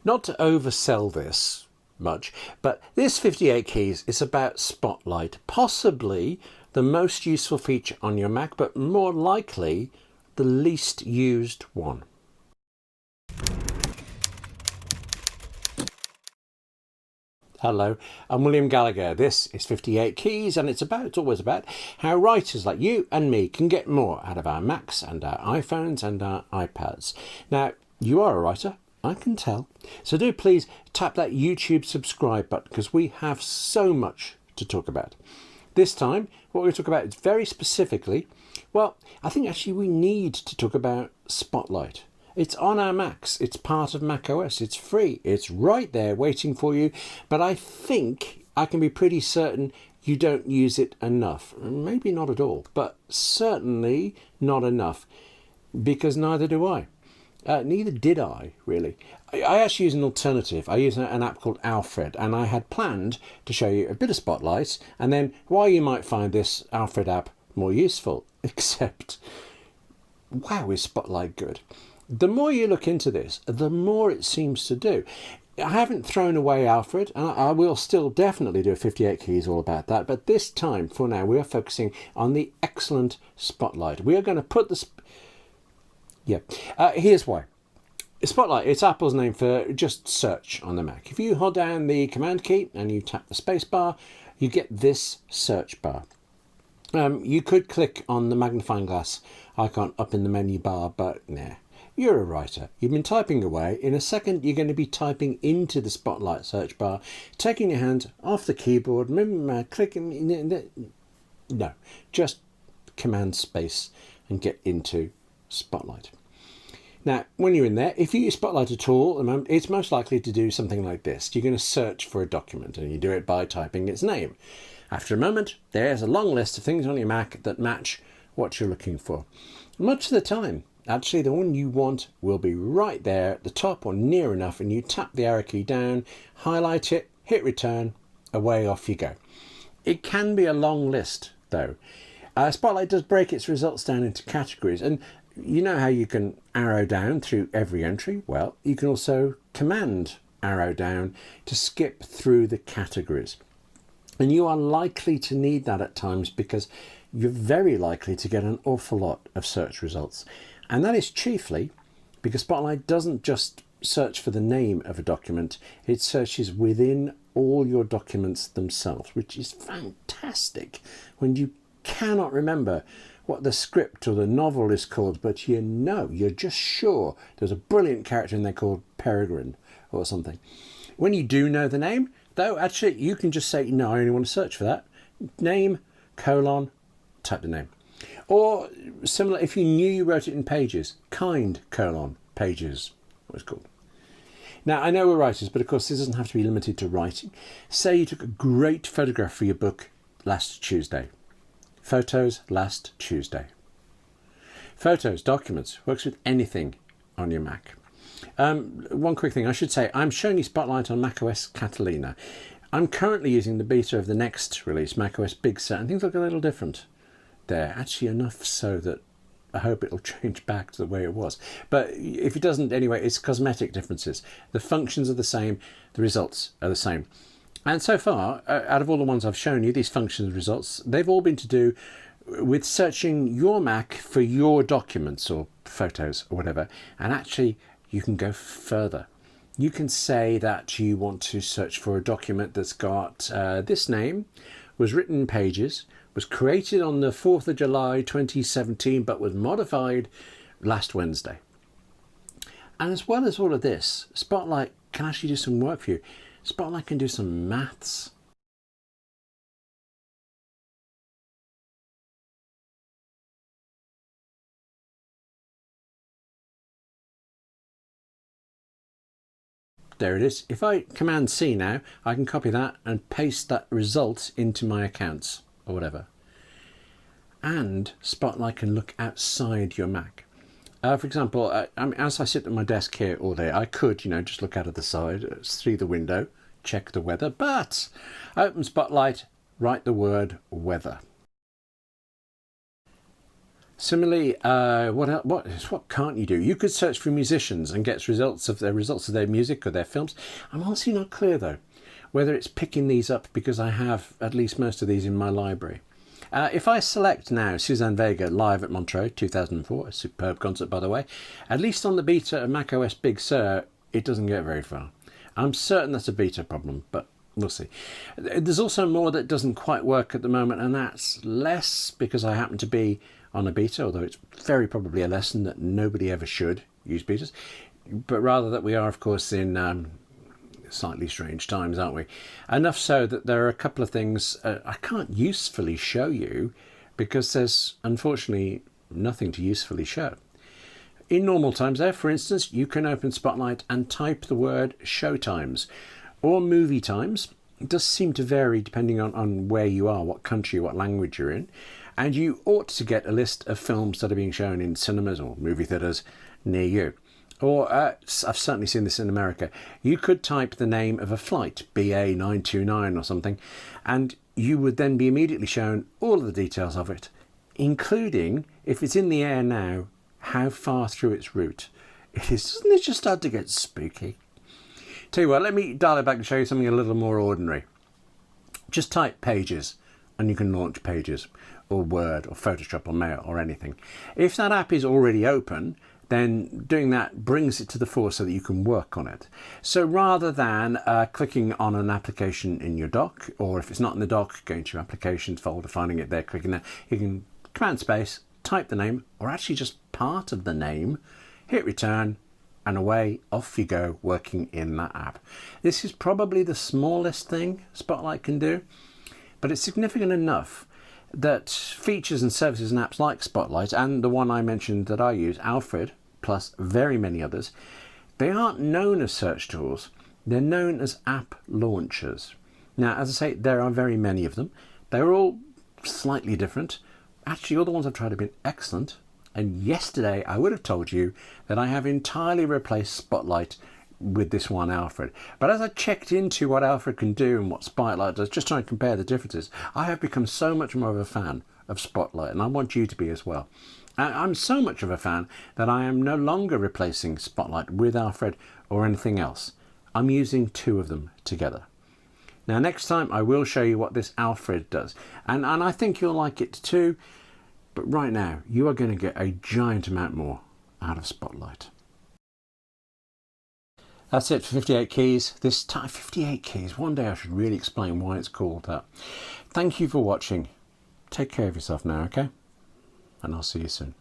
Not to oversell this much, but this 58 keys is about Spotlight, possibly the most useful feature on your Mac, but more likely the least used one. Hello, I'm William Gallagher. This is 58 Keys, and it's always about how writers like you and me can get more out of our Macs and our iPhones and our iPads. Now, you are a writer, I can tell. So do please tap that YouTube subscribe button, because we have so much to talk about. This time, what we're going to talk about is very specifically, well, I think actually we need to talk about Spotlight. It's on our Macs, it's part of macOS, it's free, it's right there waiting for you, but I think I can be pretty certain you don't use it enough. Maybe not at all, but certainly not enough, because neither do I. Neither did I, really. I actually use an alternative. I use an app called Alfred, and I had planned to show you a bit of Spotlight, and then why you might find this Alfred app more useful, except, wow, is Spotlight good. The more you look into this, the more it seems to do. I haven't thrown away Alfred, and I will still definitely do a 58 Keys all about that, but this time, for now, we are focusing on the excellent Spotlight. We are going to put the... here's why. Spotlight, it's Apple's name for just search on the Mac. If you hold down the Command key and you tap the space bar, you get this search bar. You could click on the magnifying glass icon up in the menu bar, but nah. You're a writer. You've been typing away. In a second, you're going to be typing into the Spotlight search bar, taking your hand off the keyboard, clicking. No, just Command space and get into Spotlight. Now, when you're in there, if you use Spotlight at all at the moment, it's most likely to do something like this. You're going to search for a document, and you do it by typing its name. After a moment, there's a long list of things on your Mac that match what you're looking for. Much of the time, actually, the one you want will be right there at the top or near enough, and you tap the arrow key down, highlight it, hit return, away off you go. It can be a long list, though. Spotlight does break its results down into categories, and you know how you can arrow down through every entry? Well, you can also Command arrow down to skip through the categories. And you are likely to need that at times, because you're very likely to get an awful lot of search results. And that is chiefly because Spotlight doesn't just search for the name of a document, it searches within all your documents themselves, which is fantastic when you cannot remember what the script or the novel is called, but you're just sure there's a brilliant character in there called Peregrine or something. When you do know the name, though, actually, you can just say, no, I only want to search for that. Name, colon, type the name. Or similar, if you knew you wrote it in Pages, kind, colon, Pages, what it's called. Now, I know we're writers, but of course this doesn't have to be limited to writing. Say you took a great photograph for your book last Tuesday. Photos last Tuesday. Photos, documents, works with anything on your Mac. One quick thing I should say, I'm showing you Spotlight on macOS Catalina. I'm currently using the beta of the next release, macOS Big Sur, and things look a little different there. Actually enough so that I hope it'll change back to the way it was. But if it doesn't, anyway, it's cosmetic differences. The functions are the same, the results are the same. And so far, out of all the ones I've shown you, these functions and results, they've all been to do with searching your Mac for your documents or photos or whatever. And actually, you can go further. You can say that you want to search for a document that's got this name, was written in Pages, was created on the 4th of July 2017, but was modified last Wednesday. And as well as all of this, Spotlight can actually do some work for you. Spotlight can do some maths. There it is. If I Command C now, I can copy that and paste that result into my accounts or whatever. And Spotlight can look outside your Mac. For example, as I sit at my desk here all day, I could, just look out of the side, through the window, check the weather, but open Spotlight, write the word weather. Similarly, what can't you do? You could search for musicians and get results of their music or their films. I'm honestly not clear though whether it's picking these up because I have at least most of these in my library. If I select now Suzanne Vega live at Montreux 2004, a superb concert by the way, at least on the beta of macOS Big Sur, it doesn't get very far. I'm certain that's a beta problem, but we'll see. There's also more that doesn't quite work at the moment, and that's less because I happen to be on a beta, although it's very probably a lesson that nobody ever should use betas, but rather that we are, of course, in slightly strange times, aren't we? Enough so that there are a couple of things I can't usefully show you because there's unfortunately nothing to usefully show. In normal times there, for instance, you can open Spotlight and type the word showtimes or movie times. It does seem to vary depending on where you are, what country, what language you're in. And you ought to get a list of films that are being shown in cinemas or movie theatres near you. Or, I've certainly seen this in America, you could type the name of a flight, BA929 or something, and you would then be immediately shown all of the details of it, including, if it's in the air now, how far through its route it is. Doesn't it just start to get spooky? Tell you what, let me dial it back and show you something a little more ordinary. Just type Pages and you can launch Pages or Word or Photoshop or Mail or anything. If that app is already open, then doing that brings it to the fore so that you can work on it. So rather than clicking on an application in your dock, or if it's not in the dock, going to your applications folder, finding it there, clicking there, you can command space, type the name, or actually just part of the name, hit return, and away off you go working in that app. This is probably the smallest thing Spotlight can do, but it's significant enough that features and services and apps like Spotlight and the one I mentioned that I use, Alfred, plus very many others, they aren't known as search tools, they're known as app launchers. Now, as I say, there are very many of them. They're all slightly different. Actually, all the ones I've tried have been excellent. And yesterday I would have told you that I have entirely replaced Spotlight with this one Alfred. But as I checked into what Alfred can do and what Spotlight does, just trying to compare the differences, I have become so much more of a fan of Spotlight, and I want you to be as well. I'm so much of a fan that I am no longer replacing Spotlight with Alfred or anything else. I'm using two of them together. Now next time I will show you what this Alfred does, and I think you'll like it too, but right now you are going to get a giant amount more out of Spotlight. That's it for 58 keys. This time, 58 keys. One day I should really explain why it's called that. Thank you for watching. Take care of yourself now, okay? And I'll see you soon.